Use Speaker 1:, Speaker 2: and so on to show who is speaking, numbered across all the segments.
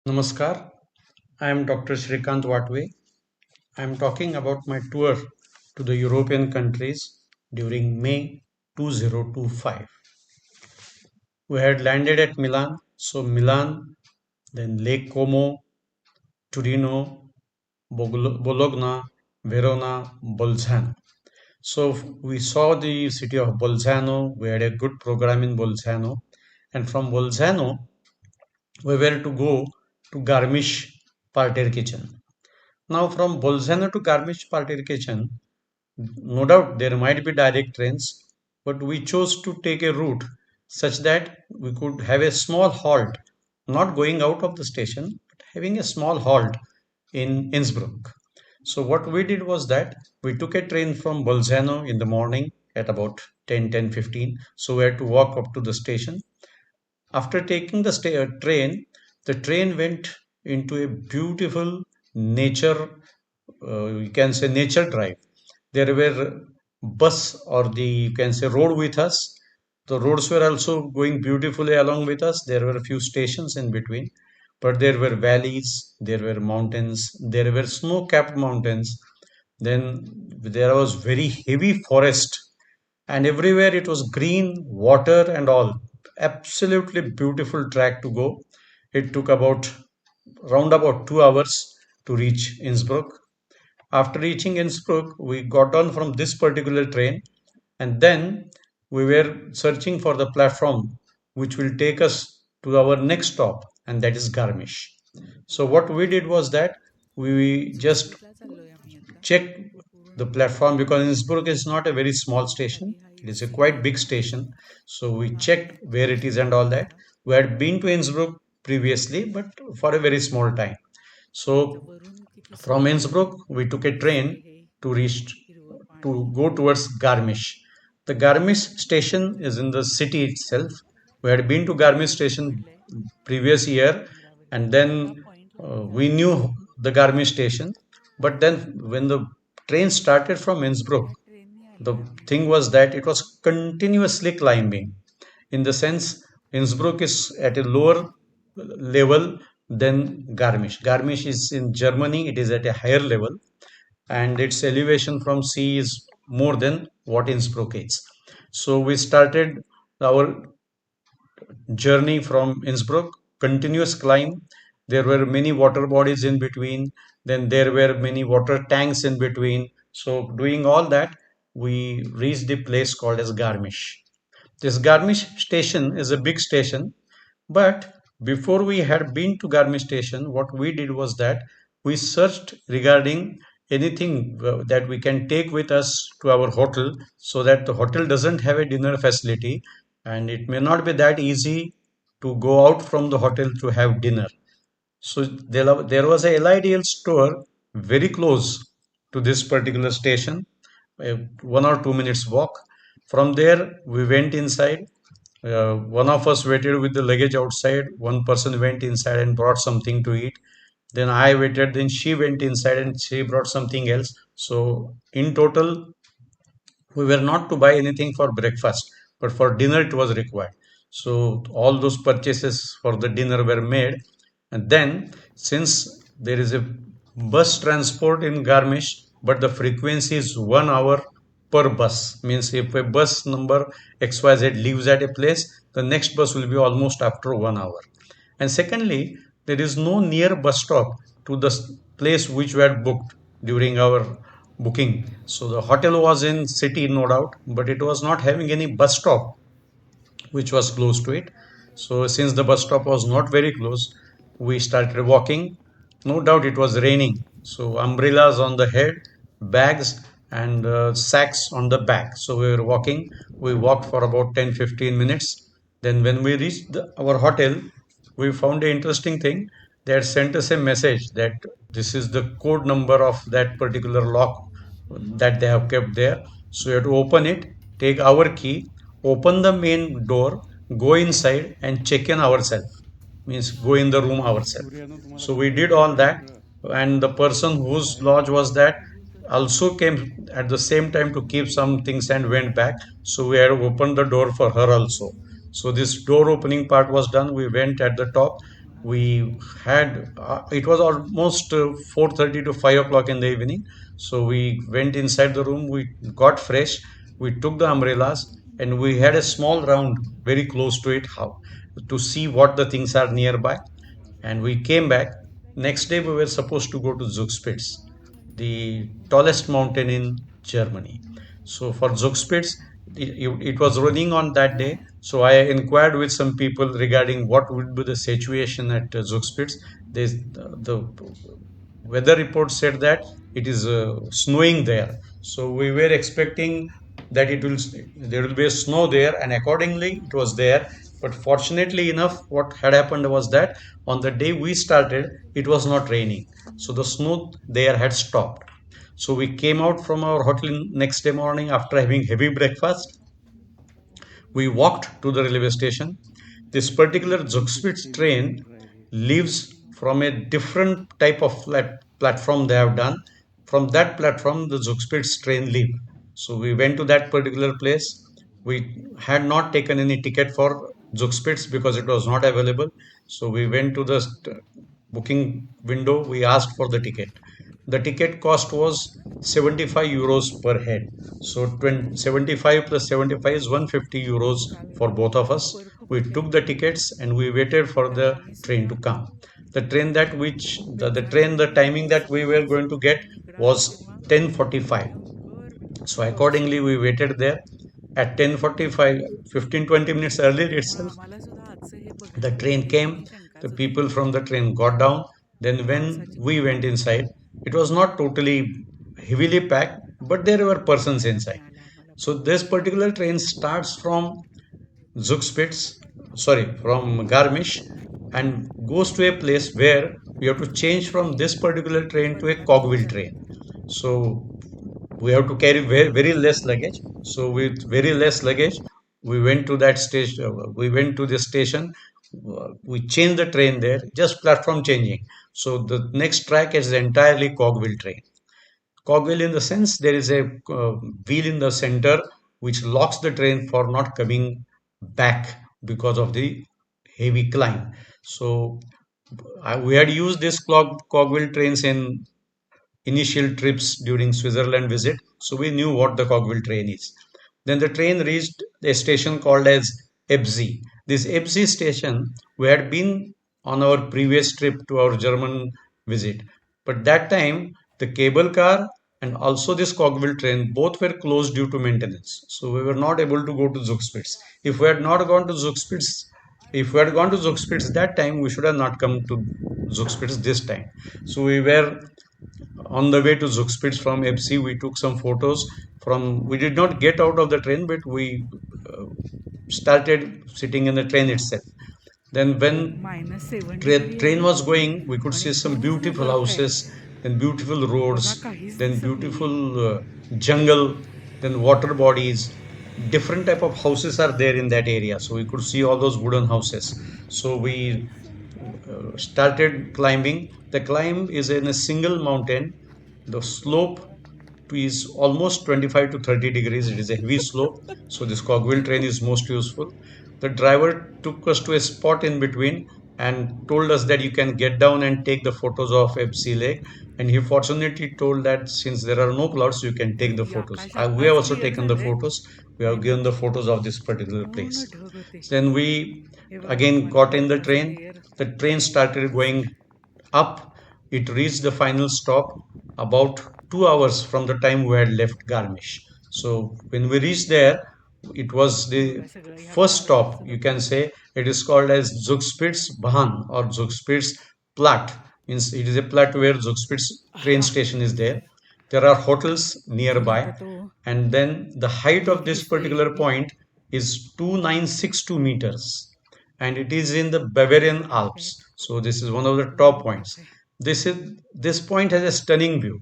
Speaker 1: Namaskar, I am Dr. Shrikant Watwe. I am talking about my tour to the European countries during May 2025. We had landed at Milan, so Milan, then Lake Como, Torino, Bologna, Verona, Bolzano. So we saw the city of Bolzano. We had a good program in Bolzano, and from Bolzano we were to go to Garmisch Parterre Kitchen. Now, from Bolzano to Garmisch Partenkirchen, no doubt there might be direct trains, but we chose to take a route such that we could have a small halt, not going out of the station, but having a small halt in Innsbruck. So, what we did was that we took a train from Bolzano in the morning at about 10:15. So, we had to walk up to the station. After taking the train, the train went into a beautiful nature, you can say nature drive. There were bus or the you can say road with us. The roads were also going beautifully along with us. There were a few stations in between, but there were valleys, there were mountains, there were snow-capped mountains. Then there was very heavy forest, and everywhere it was green, water, and all. Absolutely beautiful track to go. It took about round about 2 hours to reach Innsbruck. After reaching Innsbruck, we got on from this particular train, and then we were searching for the platform which will take us to our next stop, and that is Garmisch. So what we did was that we just checked the platform because Innsbruck is not a very small station. It is a quite big station. So we checked where it is and all that. We had been to Innsbruck previously, but for a very small time. So from Innsbruck, we took a train to go towards Garmisch. The Garmisch station is in the city itself. We had been to Garmisch station previous year, and then we knew the Garmisch station. But then when the train started from Innsbruck, the thing was that it was continuously climbing. In the sense, Innsbruck is at a lower level than Garmisch. Garmisch is in Germany, it is at a higher level, and its elevation from sea is more than what Innsbruck is. So we started our journey from Innsbruck, continuous climb. There were many water bodies in between, then there were many water tanks in between. So, doing all that, we reached the place called as Garmisch. This Garmisch station is a big station, but before we had been to Garmisch station, what we did was that we searched regarding anything that we can take with us to our hotel so that the hotel doesn't have a dinner facility, and it may not be that easy to go out from the hotel to have dinner. So there was a LIDL store very close to this particular station, 1 or 2 minutes walk. From there, we went inside. One of us waited with the luggage outside. One person went inside and brought something to eat. Then I waited. Then she went inside and she brought something else. So in total, we were not to buy anything for breakfast, but for dinner it was required. So all those purchases for the dinner were made. And then, since there is a bus transport in Garmisch, but the frequency is 1 hour per bus, means if a bus number XYZ leaves at a place, the next bus will be almost after 1 hour. And secondly, there is no near bus stop to the place which we had booked during our booking. So the hotel was in city, no doubt, but it was not having any bus stop which was close to it. So since the bus stop was not very close, we started walking. No doubt it was raining. So umbrellas on the head, bags and sacks on the back. So we were walking. We walked for about 10-15 minutes. Then when we reached our hotel, we found an interesting thing. They had sent us a message that this is the code number of that particular lock that they have kept there. So you have to open it, take our key, open the main door, go inside and check in ourselves. Means go in the room ourselves. So we did all that, and the person whose lodge was that also came at the same time to keep some things and went back. So we had opened the door for her also. So this door opening part was done. We went at the top. We had it was almost 4:30 to 5 o'clock in the evening. So we went inside the room, we got fresh, we took the umbrellas, and we had a small round very close to it, how to see what the things are nearby. And we came back. Next day we were supposed to go to Zugspitze, the tallest mountain in Germany. So for Zugspitze, it was running on that day. So I inquired with some people regarding what would be the situation at Zugspitze. The weather report said that it is snowing there. So we were expecting that there will be a snow there, and accordingly it was there. But fortunately enough, what had happened was that on the day we started, it was not raining. So the snow there had stopped. So we came out from our hotel next day morning after having heavy breakfast. We walked to the railway station. This particular Zugspitze train leaves from a different type of platform they have done. From that platform, the Zugspitze train leave. So we went to that particular place. We had not taken any ticket for Zugspitze because it was not available. So we went to the booking window. We asked for the ticket. The ticket cost was 75 euros per head. So 75 plus 75 is 150 euros for both of us. We took the tickets and we waited for the train to come. The train the timing that we were going to get was 10:45. So accordingly we waited there at 10:45, 15-20 minutes earlier itself. The train came, the people from the train got down. Then when we went inside, it was not totally heavily packed, but there were persons inside. So this particular train starts from Zugspitze, sorry, from Garmisch, and goes to a place where we have to change from this particular train to a cogwheel train. So we have to carry very less luggage. So with very less luggage, we went to that station. We went to the station. We changed the train there, just platform changing. So the next track is entirely cogwheel train. Cogwheel in the sense there is a wheel in the center which locks the train for not coming back because of the heavy climb. So we had used this cogwheel trains in initial trips during Switzerland visit, so we knew what the cogwheel train is. Then the train reached a station called as Eibsee. This Eibsee station, we had been on our previous trip to our German visit, but that time the cable car and also this cogwheel train both were closed due to maintenance. So we were not able to go to Zugspitze. If we had not gone to Zugspitze, if we had gone to Zugspitze that time, we should have not come to Zugspitze this time. So we were on the way to Zugspitze from Eibsee. We took some photos from. We did not get out of the train, but we started sitting in the train itself. Then when train was going, we could see some beautiful houses, then beautiful roads, then beautiful jungle, then water bodies. Different type of houses are there in that area, so we could see all those wooden houses. So we started climbing. The climb is in a single mountain. The slope is almost 25 to 30 degrees. It is a heavy slope. So this cogwheel train is most useful. The driver took us to a spot in between and told us that you can get down and take the photos of Eibsee Lake. And he fortunately told that since there are no clouds, you can take the photos. We have also taken the photos. We have given the photos of this particular place. Then we again got in the train. The train started going up. It reached the final stop about 2 hours from the time we had left Garmisch. So when we reached there, it was the first stop. You can say it is called as Zugspitze Bahn or Zugspitze Platt. Means it is a Platt where Zugspitze train station is there. There are hotels nearby, and then the height of this particular point is 2962 meters, and it is in the Bavarian Alps. So this is one of the top points. This point has a stunning view.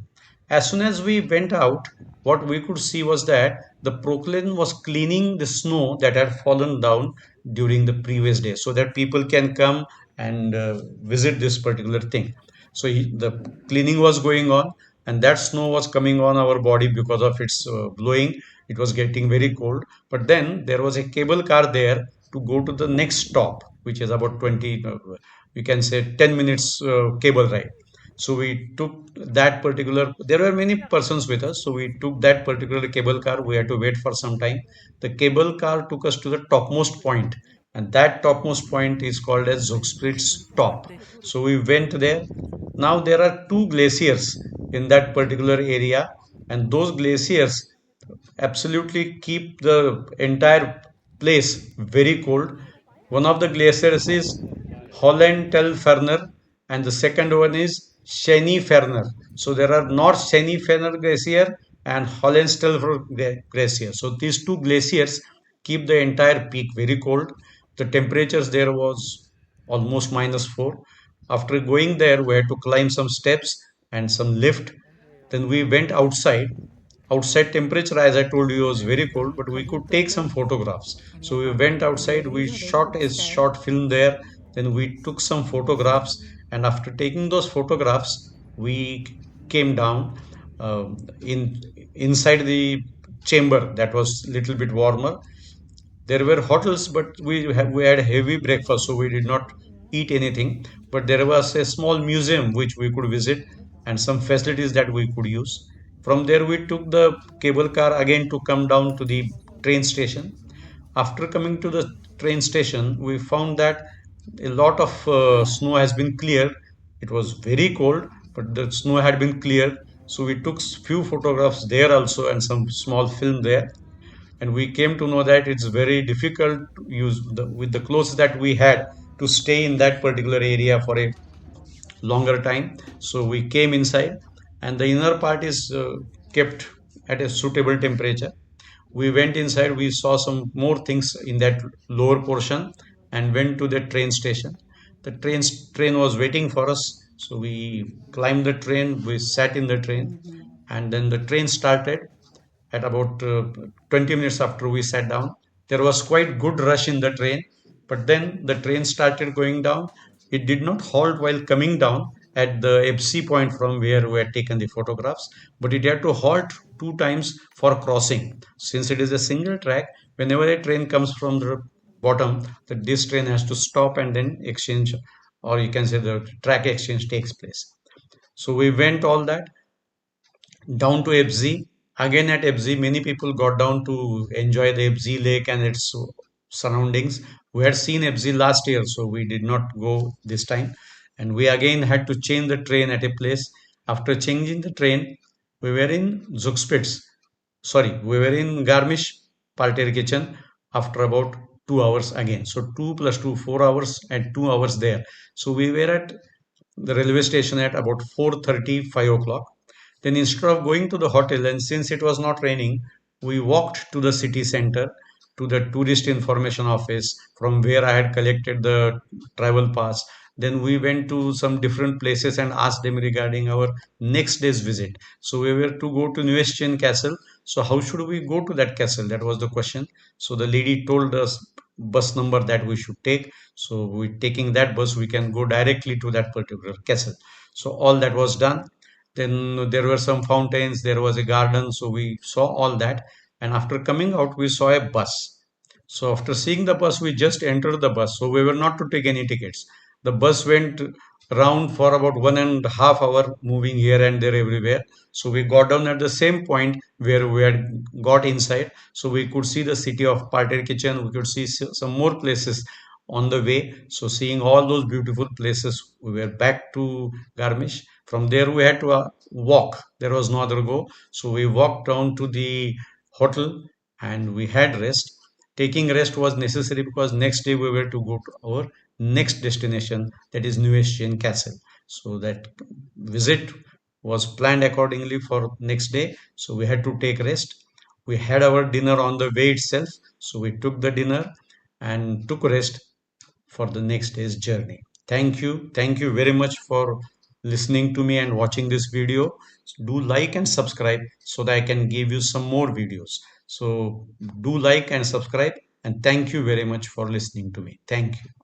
Speaker 1: As soon as we went out, what we could see was that the proclaim was cleaning the snow that had fallen down during the previous day, so that people can come and visit this particular thing. So the cleaning was going on, and that snow was coming on our body because of its blowing. It was getting very cold. But then there was a cable car there to go to the next stop, which is about 20, you can say 10 minutes cable ride. So we took that particular, there were many persons with us. So we took that particular cable car. We had to wait for some time. The cable car took us to the topmost point, and that topmost point is called as Zugspitze top. So we went there. Now there are two glaciers in that particular area, and those glaciers absolutely keep the entire place very cold. One of the glaciers is Hohentelferner, and the second one is Schneeferner. So there are North Schneeferner Glacier and Hohentelferner Glacier. So these two glaciers keep the entire peak very cold. The temperatures there was almost -4. After going there, we had to climb some steps and some lift. Then we went outside. Outside temperature, as I told you, was very cold, but we could take some photographs. So we went outside, we shot a short film there, then we took some photographs, and after taking those photographs, we came down in inside the chamber that was little bit warmer. There were hotels, but we had heavy breakfast, so we did not eat anything. But there was a small museum which we could visit and some facilities that we could use. From there, we took the cable car again to come down to the train station. After coming to the train station, we found that a lot of snow has been cleared. It was very cold, but the snow had been cleared. So we took few photographs there also and some small film there, and we came to know that it's very difficult to use with the clothes that we had to stay in that particular area for a longer time. So we came inside, and the inner part is kept at a suitable temperature. We went inside, we saw some more things in that lower portion, and went to the train station. The train was waiting for us, so we climbed the train, we sat in the train, and then the train started at about 20 minutes after we sat down. There was quite good rush in the train, but then the train started going down. It did not halt while coming down at the Eibsee point from where we had taken the photographs, but it had to halt two times for crossing. Since it is a single track, whenever a train comes from the bottom, that this train has to stop and then exchange, or you can say the track exchange takes place. So we went all that down to Eibsee. Again at Eibsee, many people got down to enjoy the Eibsee lake and its surroundings. We had seen Eibsee last year, so we did not go this time. And we again had to change the train at a place. After changing the train, we were in Zugspitze. Sorry, we were in Garmisch, Kitchen after about 2 hours again. So 2 plus 2, 4 hours and 2 hours there. So we were at the railway station at about 4:30, 5 o'clock. Then instead of going to the hotel, and since it was not raining, we walked to the city center, to the tourist information office from where I had collected the travel pass. Then we went to some different places and asked them regarding our next day's visit. So we were to go to Neuschwanstein Castle. So how should we go to that castle? That was the question. So the lady told us bus number that we should take. So we taking that bus, we can go directly to that particular castle. So all that was done. Then there were some fountains, there was a garden, so we saw all that. And after coming out, we saw a bus. So after seeing the bus, we just entered the bus. So we were not to take any tickets. The bus went around for about 1.5 hours, moving here and there everywhere. So we got down at the same point where we had got inside. So we could see the city of Kitchen. We could see some more places on the way. So seeing all those beautiful places, we were back to Garmisch. From there, we had to walk. There was no other go. So we walked down to the hotel and we had rest. Taking rest was necessary because next day we were to go to our next destination, that is Neuschwanstein Castle. So that visit was planned accordingly for next day. So we had to take rest. We had our dinner on the way itself. So we took the dinner and took rest for the next day's journey. Thank you. Thank you very much for listening to me and watching this video. Do like and subscribe so that I can give you some more videos. So do like and subscribe, and thank you very much for listening to me. Thank you.